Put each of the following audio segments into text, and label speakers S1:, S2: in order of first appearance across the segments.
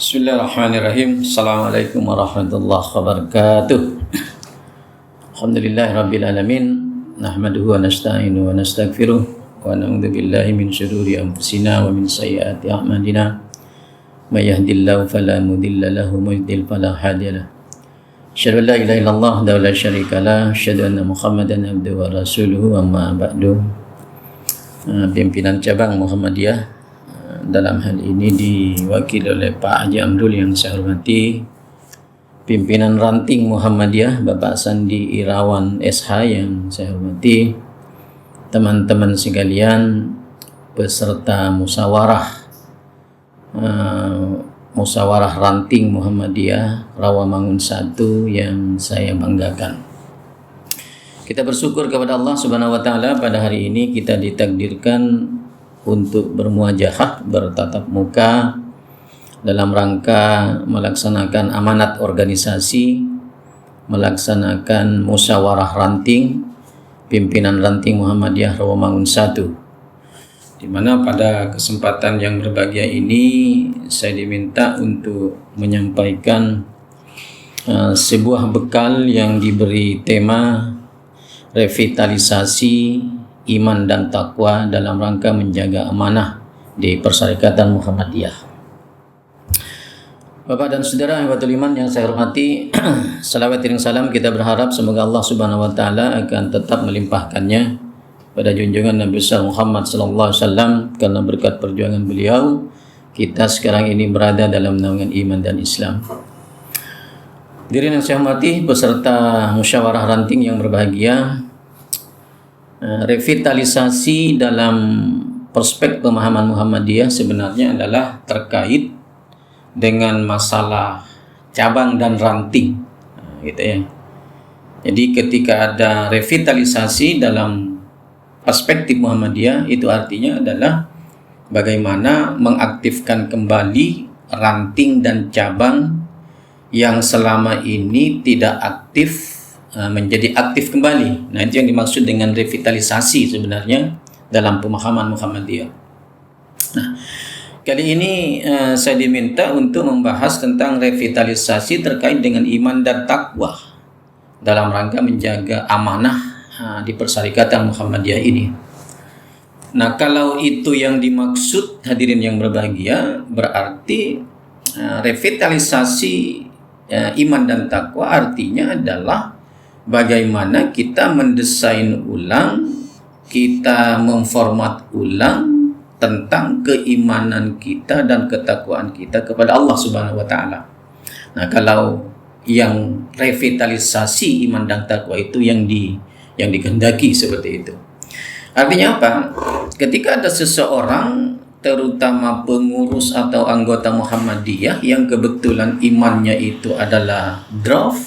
S1: Bismillahirrahmanirrahim. Assalamualaikum warahmatullahi wabarakatuh. Alhamdulillahirabbil alamin. Nahmaduhu wa nasta'inu wa nastaghfiruh wa na'udzu billahi min syururi anfusina wa min sayyiati a'malina. May yahdihillahu fala mudilla lahu wa may yudlil fala hadiya lahu. Asyhadu an la ilaha illallah wa la syarika lah, asyhadu anna Muhammadan abduhu wa rasuluhu, amma ba'du. Pimpinan cabang Muhammadiyah dalam hal ini diwakili oleh Pak Haji Amrul yang saya hormati, pimpinan ranting Muhammadiyah Bapak Sandi Irawan SH yang saya hormati, teman-teman sekalian peserta musyawarah ranting Muhammadiyah Rawamangun 1 yang saya banggakan. Kita bersyukur kepada Allah Subhanahu wa taala, pada hari ini kita ditakdirkan untuk bermuajahah, bertatap muka dalam rangka melaksanakan amanat organisasi, melaksanakan musyawarah ranting pimpinan ranting Muhammadiyah Rawamangun 1, di mana pada kesempatan yang berbahagia ini saya diminta untuk menyampaikan sebuah bekal yang diberi tema revitalisasi iman dan takwa dalam rangka menjaga amanah di Persyarikatan Muhammadiyah. Bapak dan saudara Ikhwatul Iman yang saya hormati, salawat dan salam kita berharap semoga Allah Subhanahu wa taala akan tetap melimpahkannya pada junjungan Nabi besar Muhammad sallallahu alaihi wasallam, karena berkat perjuangan beliau kita sekarang ini berada dalam naungan iman dan Islam. Hadirin yang saya hormati, peserta musyawarah ranting yang berbahagia, revitalisasi dalam perspektif pemahaman Muhammadiyah sebenarnya adalah terkait dengan masalah cabang dan ranting, gitu ya. Jadi ketika ada revitalisasi dalam perspektif Muhammadiyah, itu artinya adalah bagaimana mengaktifkan kembali ranting dan cabang yang selama ini tidak aktif menjadi aktif kembali. Nah, itu yang dimaksud dengan revitalisasi sebenarnya dalam pemahaman Muhammadiyah. Nah, kali ini saya diminta untuk membahas tentang revitalisasi terkait dengan iman dan takwa dalam rangka menjaga amanah di Persyarikatan Muhammadiyah ini. Nah, kalau itu yang dimaksud, hadirin yang berbahagia, berarti revitalisasi iman dan takwa artinya adalah bagaimana kita mendesain ulang, kita memformat ulang tentang keimanan kita dan ketakwaan kita kepada Allah Subhanahu wa taala. Nah, kalau yang revitalisasi iman dan takwa itu yang dikehendaki seperti itu. Artinya apa? Ketika ada seseorang, terutama pengurus atau anggota Muhammadiyah yang kebetulan imannya itu adalah drop,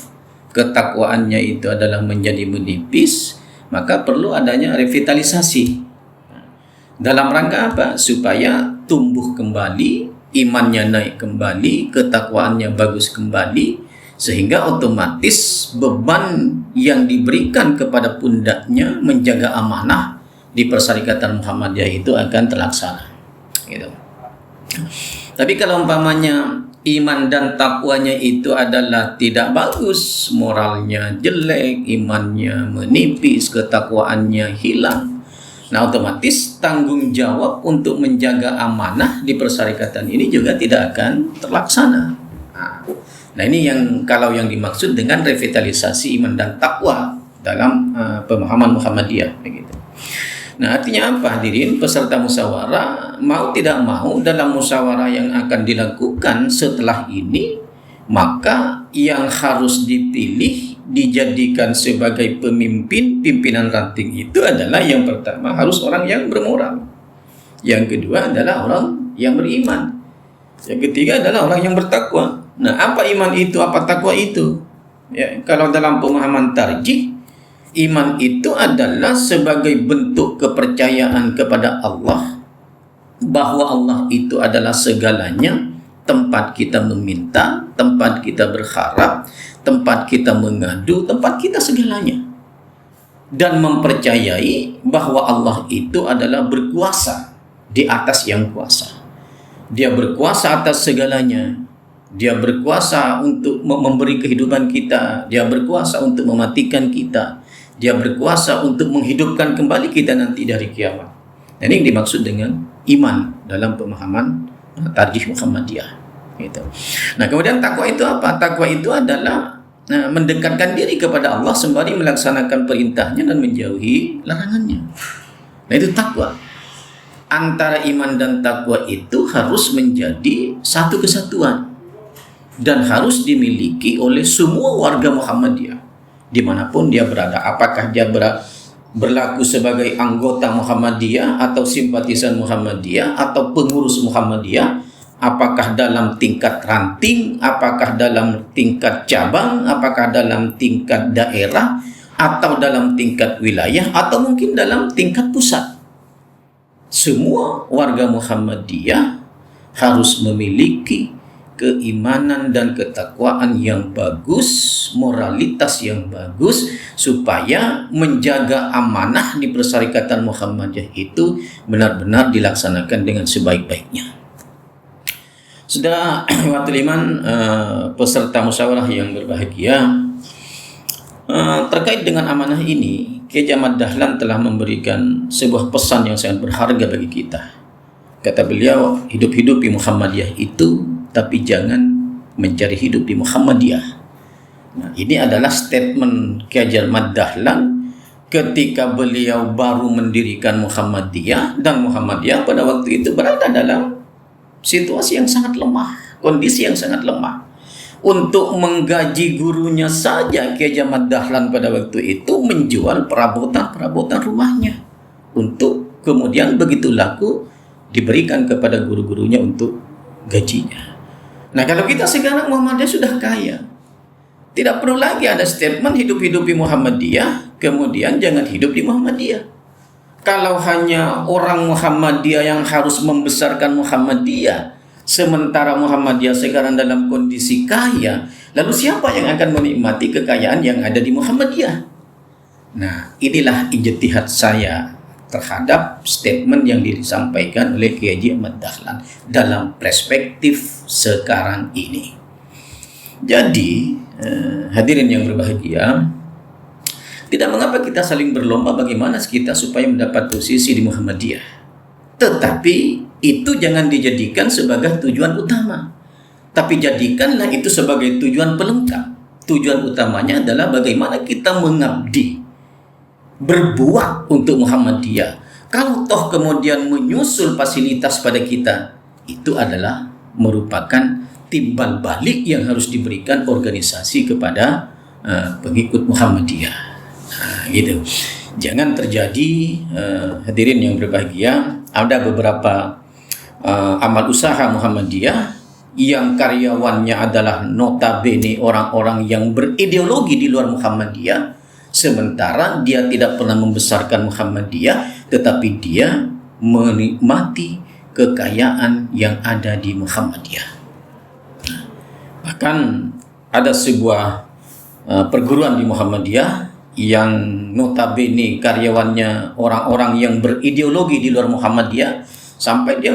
S1: ketakwaannya itu adalah menjadi menipis, maka perlu adanya revitalisasi. Dalam rangka apa? Supaya tumbuh kembali, imannya naik kembali, ketakwaannya bagus kembali, sehingga otomatis beban yang diberikan kepada pundaknya menjaga amanah di Persyarikatan Muhammadiyah itu akan terlaksana. Gitu. Tapi kalau umpamanya iman dan takwanya itu adalah tidak bagus, moralnya jelek, imannya menipis, ketakwaannya hilang, nah otomatis tanggung jawab untuk menjaga amanah di persyarikatan ini juga tidak akan terlaksana. Nah, ini yang kalau yang dimaksud dengan revitalisasi iman dan takwa dalam pemahaman Muhammadiyah, begitu. Nah, artinya apa, hadirin peserta musyawarah, mau tidak mau dalam musyawarah yang akan dilakukan setelah ini, maka yang harus dipilih dijadikan sebagai pimpinan ranting itu adalah yang pertama harus orang yang bermoral, yang kedua adalah orang yang beriman, yang ketiga adalah orang yang bertakwa. Nah, apa iman itu, apa takwa itu? Ya, kalau dalam pemahaman tarjih, iman itu adalah sebagai bentuk kepercayaan kepada Allah, bahwa Allah itu adalah segalanya, tempat kita meminta, tempat kita berharap, tempat kita mengadu, tempat kita segalanya. Dan mempercayai bahwa Allah itu adalah berkuasa di atas yang kuasa. Dia berkuasa atas segalanya. Dia berkuasa untuk memberi kehidupan kita, dia berkuasa untuk mematikan kita, dia berkuasa untuk menghidupkan kembali kita nanti dari kiamat. Ini yang dimaksud dengan iman dalam pemahaman tarjih Muhammadiyah. Gitu. Nah, kemudian takwa itu apa? Takwa itu adalah mendekatkan diri kepada Allah sembari melaksanakan perintahnya dan menjauhi larangannya. Nah, itu takwa. Antara iman dan takwa itu harus menjadi satu kesatuan dan harus dimiliki oleh semua warga Muhammadiyah dimanapun dia berada. Apakah dia berlaku sebagai anggota Muhammadiyah atau simpatisan Muhammadiyah atau pengurus Muhammadiyah, apakah dalam tingkat ranting, apakah dalam tingkat cabang, apakah dalam tingkat daerah, atau dalam tingkat wilayah, atau mungkin dalam tingkat pusat. Semua warga Muhammadiyah harus memiliki keimanan dan ketakwaan yang bagus, moralitas yang bagus, supaya menjaga amanah di Persyarikatan Muhammadiyah itu benar-benar dilaksanakan dengan sebaik-baiknya. Saudara Ikhwatul Iman, peserta musyawarah yang berbahagia, terkait dengan amanah ini, Kiai Ahmad Dahlan telah memberikan sebuah pesan yang sangat berharga bagi kita. Kata beliau, hidup-hidup di Muhammadiyah itu, tapi jangan mencari hidup di Muhammadiyah. Nah, ini adalah statement Kiai Ahmad Dahlan ketika beliau baru mendirikan Muhammadiyah, dan Muhammadiyah pada waktu itu berada dalam situasi yang sangat lemah, kondisi yang sangat lemah. Untuk menggaji gurunya saja Kiai Ahmad Dahlan pada waktu itu menjual perabotan rumahnya untuk kemudian begitu laku diberikan kepada guru-gurunya untuk gajinya. Nah, kalau kita sekarang Muhammadiyah sudah kaya, tidak perlu lagi ada statement hidup-hidup di Muhammadiyah, kemudian jangan hidup di Muhammadiyah. Kalau hanya orang Muhammadiyah yang harus membesarkan Muhammadiyah, sementara Muhammadiyah sekarang dalam kondisi kaya, lalu siapa yang akan menikmati kekayaan yang ada di Muhammadiyah? Nah, inilah ijtihad saya terhadap statement yang disampaikan oleh Kiai Ahmad Dahlan dalam perspektif sekarang ini. Jadi, hadirin yang berbahagia, tidak mengapa kita saling berlomba bagaimana kita supaya mendapat posisi di Muhammadiyah. Tetapi itu jangan dijadikan sebagai tujuan utama. Tapi jadikanlah itu sebagai tujuan pelengkap. Tujuan utamanya adalah bagaimana kita mengabdi, berbuat untuk Muhammadiyah. Kalau toh kemudian menyusul fasilitas pada kita, itu adalah merupakan timbal balik yang harus diberikan organisasi kepada pengikut Muhammadiyah. Nah, gitu. Jangan terjadi, hadirin yang berbahagia, ada beberapa amal usaha Muhammadiyah yang karyawannya adalah notabene orang-orang yang berideologi di luar Muhammadiyah, sementara dia tidak pernah membesarkan Muhammadiyah, tetapi dia menikmati kekayaan yang ada di Muhammadiyah. Bahkan ada sebuah perguruan di Muhammadiyah yang notabene karyawannya orang-orang yang berideologi di luar Muhammadiyah, sampai dia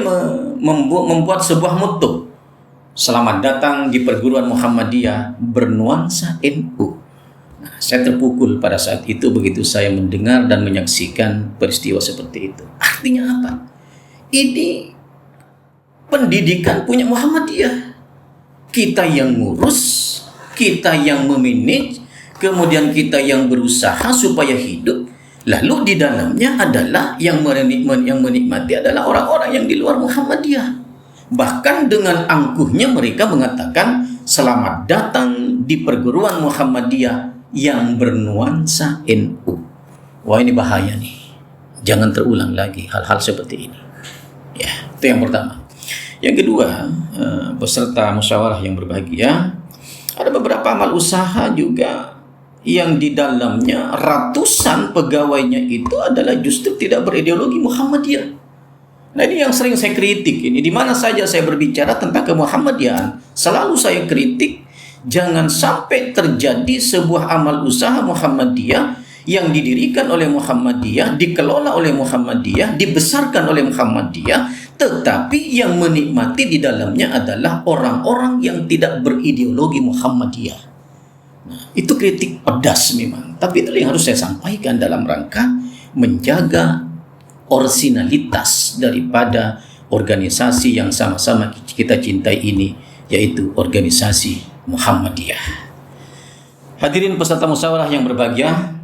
S1: membuat sebuah motto, selamat datang di perguruan Muhammadiyah bernuansa NU. Nah, saya terpukul pada saat itu begitu saya mendengar dan menyaksikan peristiwa seperti itu. Artinya apa? Ini pendidikan punya Muhammadiyah. Kita yang ngurus, kita yang memanage, kemudian kita yang berusaha supaya hidup. Lalu di dalamnya adalah yang menikmati adalah orang-orang yang di luar Muhammadiyah. Bahkan dengan angkuhnya mereka mengatakan selamat datang di perguruan Muhammadiyah yang bernuansa NU. Wah, ini bahaya nih. Jangan terulang lagi hal-hal seperti ini. Ya, itu yang pertama. Yang kedua, peserta musyawarah yang berbahagia, ada beberapa amal usaha juga yang di dalamnya ratusan pegawainya itu adalah justru tidak berideologi Muhammadiyah. Nah, ini yang sering saya kritik ini. Di mana saja saya berbicara tentang kemuhammadiyahan, selalu saya kritik jangan sampai terjadi sebuah amal usaha Muhammadiyah yang didirikan oleh Muhammadiyah, dikelola oleh Muhammadiyah, dibesarkan oleh Muhammadiyah, tetapi yang menikmati di dalamnya adalah orang-orang yang tidak berideologi Muhammadiyah. Nah, itu kritik pedas memang, tapi itu yang harus saya sampaikan dalam rangka menjaga orisinalitas daripada organisasi yang sama-sama kita cintai ini, yaitu organisasi Muhammadiyah. Hadirin peserta musyawarah yang berbahagia,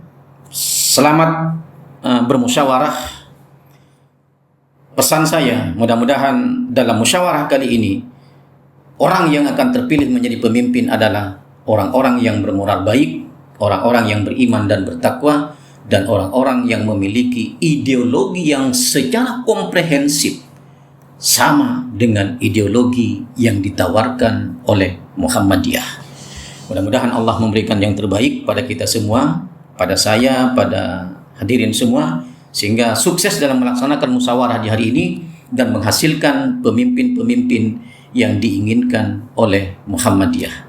S1: selamat bermusyawarah. Pesan saya, mudah-mudahan dalam musyawarah kali ini, orang yang akan terpilih menjadi pemimpin adalah orang-orang yang bermoral baik, orang-orang yang beriman dan bertakwa, dan orang-orang yang memiliki ideologi yang secara komprehensif sama dengan ideologi yang ditawarkan oleh Muhammadiyah. Mudah-mudahan Allah memberikan yang terbaik pada kita semua, pada saya, pada hadirin semua, sehingga sukses dalam melaksanakan musyawarah di hari ini dan menghasilkan pemimpin-pemimpin yang diinginkan oleh Muhammadiyah.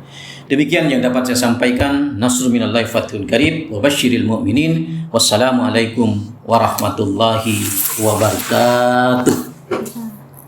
S1: Demikian yang dapat saya sampaikan. Nasrul minallahi fathun qarib wa basyiril mu'minin. Wassalamualaikum warahmatullahi wabarakatuh.